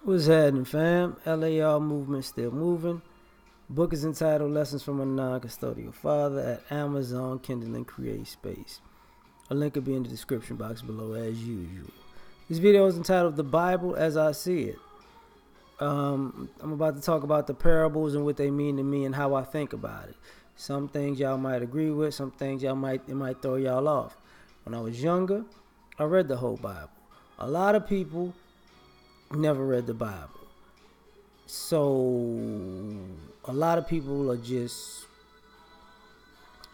What's happening, fam? L.A.R. movement still moving. Book is entitled Lessons from a Non-Custodial Father at Amazon, Kindle, and Create Space. A link will be in the description box below as usual. This video is entitled The Bible as I See It. I'm about to talk about the parables and what they mean to me and how I think about it. Some things y'all might agree with, some things it might throw y'all off. When I was younger, I read the whole Bible. A lot of people never read the Bible. So a lot of people are just,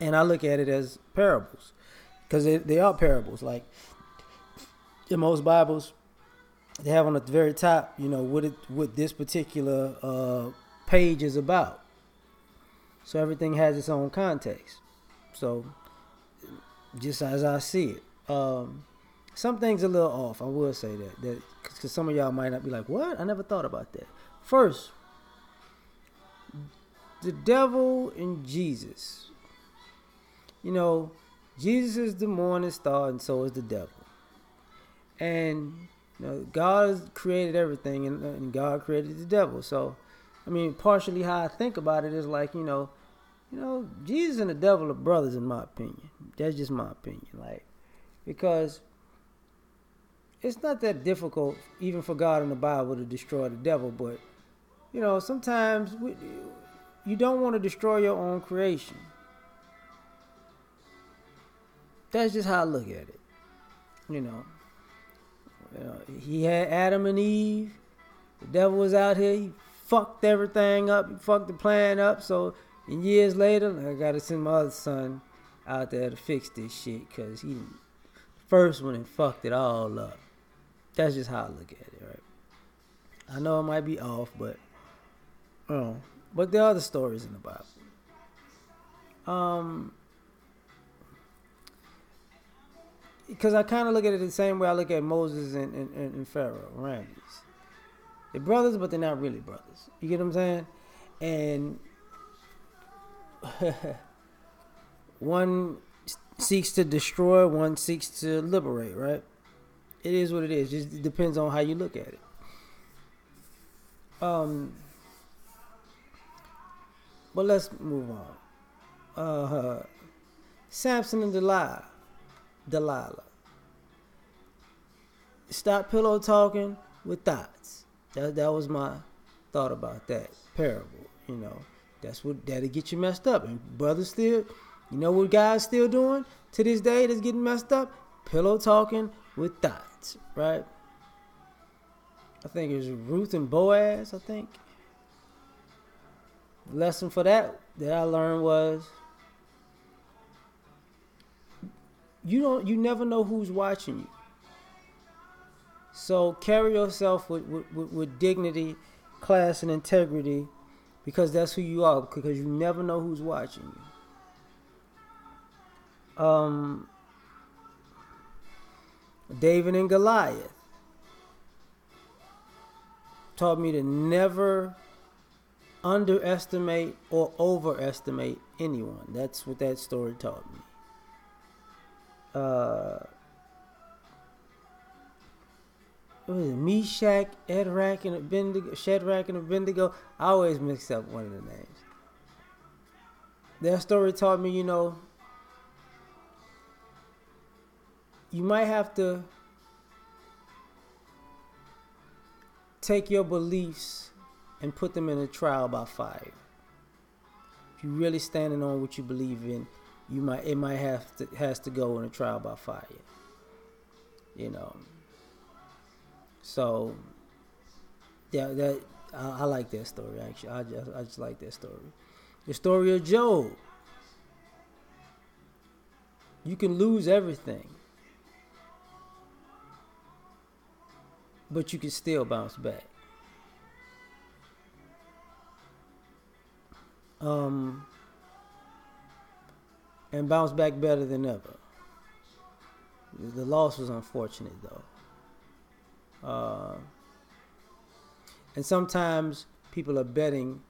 and I look at it as parables because they are parables. Like in most Bibles, they have on the very top, what this particular page is about. So everything has its own context. So just as I see it, some things a little off. I will say that because some of y'all might not be like, "What? I never thought about that." First, the devil and Jesus. Jesus is the morning star, and so is the devil. And God has created everything, and God created the devil. So, partially how I think about it is like, Jesus and the devil are brothers, in my opinion. That's just my opinion. Because it's not that difficult, even for God in the Bible, to destroy the devil. But, sometimes you don't want to destroy your own creation. That's just how I look at it. He had Adam and Eve. The devil was out here. He fucked everything up. He fucked the plan up. So, years later, I got to send my other son out there to fix this shit because he the first one and fucked it all up. That's just how I look at it, right? I know it might be off, but there are other stories in the Bible. Because I kind of look at it the same way I look at Moses and Pharaoh, Ramses. They're brothers, but they're not really brothers. You get what I'm saying? And one seeks to destroy, one seeks to liberate, right? It is what it is. Just depends on how you look at it. But let's move on. Samson and Delilah. Stop pillow talking with thoughts. That was my thought about that parable. That'll get you messed up. And brothers still, what guys still doing to this day that's getting messed up? Pillow talking with thoughts, right? I think it was Ruth and Boaz, I think. The lesson for that I learned was you never know who's watching you. So carry yourself with dignity, class, and integrity, because that's who you are, because you never know who's watching you. David and Goliath taught me to never underestimate or overestimate anyone. That's what that story taught me. What was it? Meshach, Shadrach, and Abednego. I always mix up one of the names. That story taught me, you might have to take your beliefs and put them in a trial by fire. If you're really standing on what you believe in, it might has to go in a trial by fire. So yeah, I like that story. Actually, I just like that story. The story of Job. You can lose everything, but you can still bounce back. And bounce back better than ever. The loss was unfortunate, though. And sometimes people are betting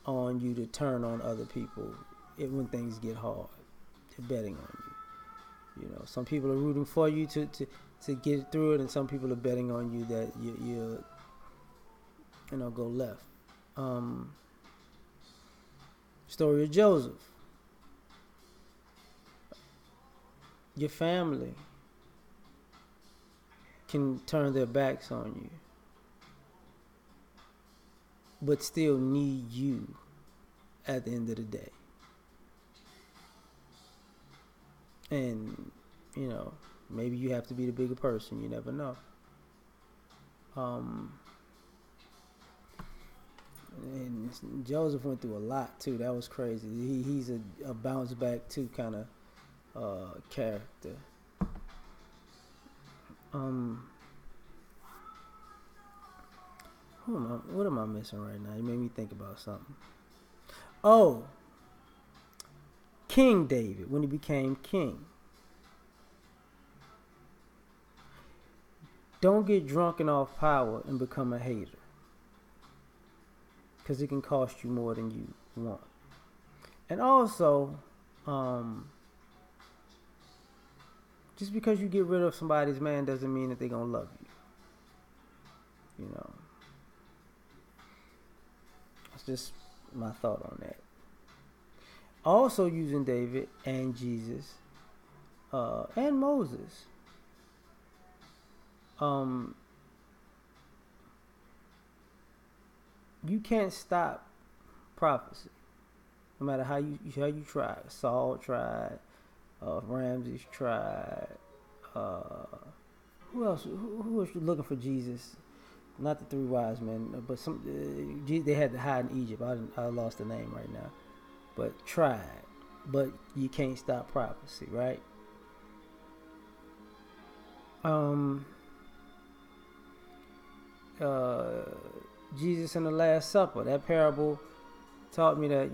on you to turn on other people when things get hard. They're betting on you. Some people are rooting for you to get through it, and some people are betting on you that go left. Um, Story of Joseph. Your family can turn their backs on you, but still need you at the end of the day. And, maybe you have to be the bigger person. You never know. And Joseph went through a lot too. That was crazy. He's a bounce back too kind of character. What am I missing right now? You made me think about something. Oh, King David, when he became king. Don't get drunken off power and become a hater, because it can cost you more than you want. And also, just because you get rid of somebody's man doesn't mean that they're going to love you. That's just my thought on that. Also using David and Jesus and Moses. You can't stop prophecy, no matter how you try. Saul tried, Ramses tried. Who else? Who was looking for Jesus? Not the three wise men, but they had to hide in Egypt. I lost the name right now, but tried. But you can't stop prophecy, right? Jesus and the Last Supper. That parable taught me that,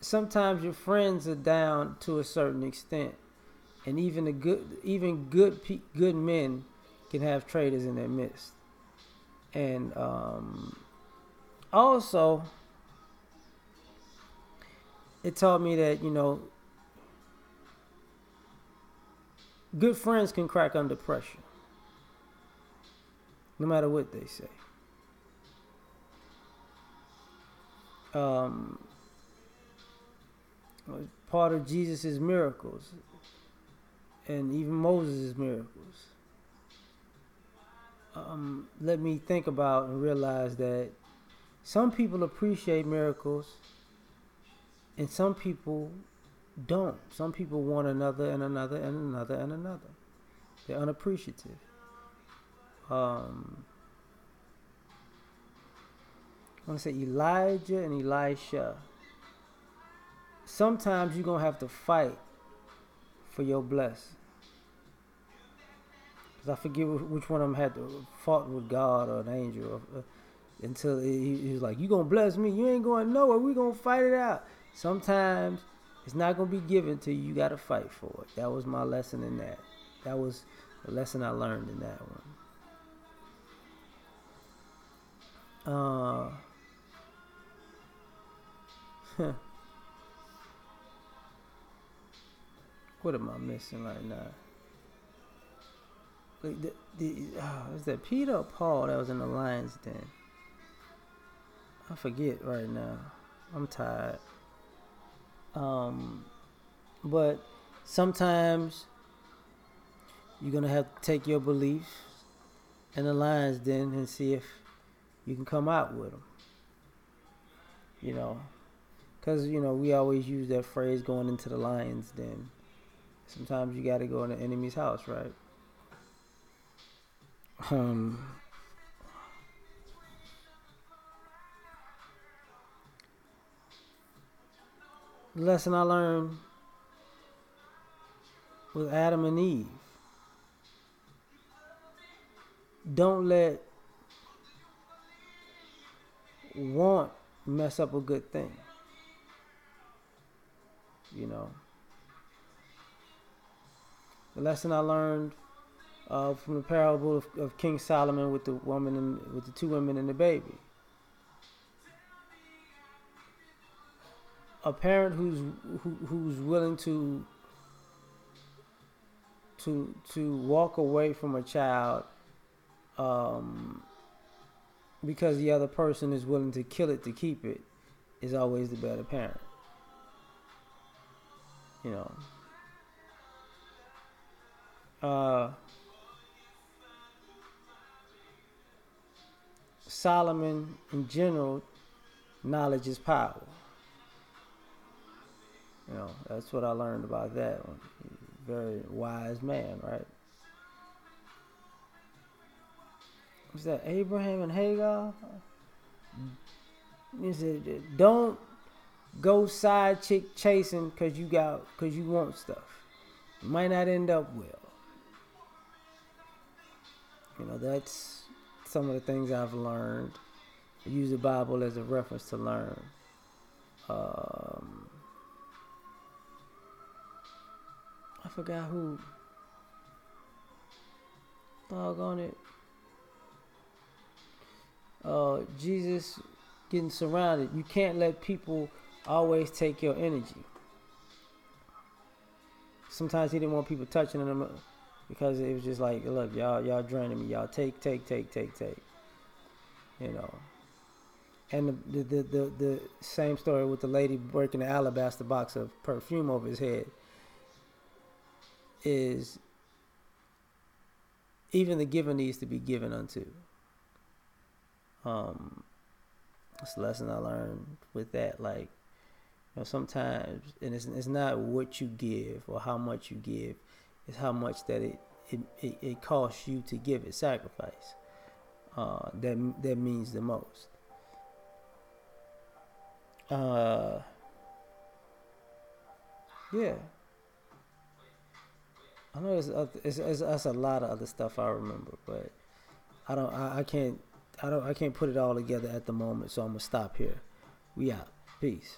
sometimes your friends are down to a certain extent, and even good men can have traitors in their midst. And also, it taught me that good friends can crack under pressure, no matter what they say. Part of Jesus' miracles, and even Moses' miracles, let me think about and realize that some people appreciate miracles and some people don't. Some people want another and another and another and another. They're unappreciative. I want to say Elijah and Elisha. Sometimes you're going to have to fight for your blessing. Because I forget which one of them had to fought with God or an angel until he was like, you going to bless me? You ain't going nowhere. We going to fight it out. Sometimes it's not going to be given to you. You got to fight for it. That was my lesson in that. That was the lesson I learned in that one. What am I missing right now? Was that Peter or Paul that was in the lion's den? I forget right now. I'm tired. But sometimes you're gonna have to take your beliefs in the lion's den and see if you can come out with them. Because we always use that phrase, going into the lion's den. Sometimes you got to go in the enemy's house, right? The lesson I learned with Adam and Eve. Don't let want mess up a good thing. The lesson I learned from the parable of King Solomon with the woman and with the two women and the baby. A parent who's willing to walk away from a child um, because the other person is willing to kill it to keep it, is always the better parent. You know. Solomon, in general, knowledge is power. You know, that's what I learned about that one. Very wise man, right? Was that Abraham and Hagar? He said, "Don't go side chick chasing because you want stuff. You might not end up well." You know, that's some of the things I've learned. I use the Bible as a reference to learn. I forgot who. Doggone it. Jesus getting surrounded. You can't let people always take your energy. Sometimes he didn't want people touching him because it was just like, look, y'all draining me. Y'all take. You know. And the same story with the lady breaking the alabaster box of perfume over his head is even the giver needs to be given unto. It's a lesson I learned with that. Like, you know, sometimes, and it's not what you give or how much you give, it's how much that it costs you to give it, sacrifice. That means the most. Yeah. I know it's a lot of other stuff I remember, but I can't put it all together at the moment, so I'm gonna stop here. We out. Peace.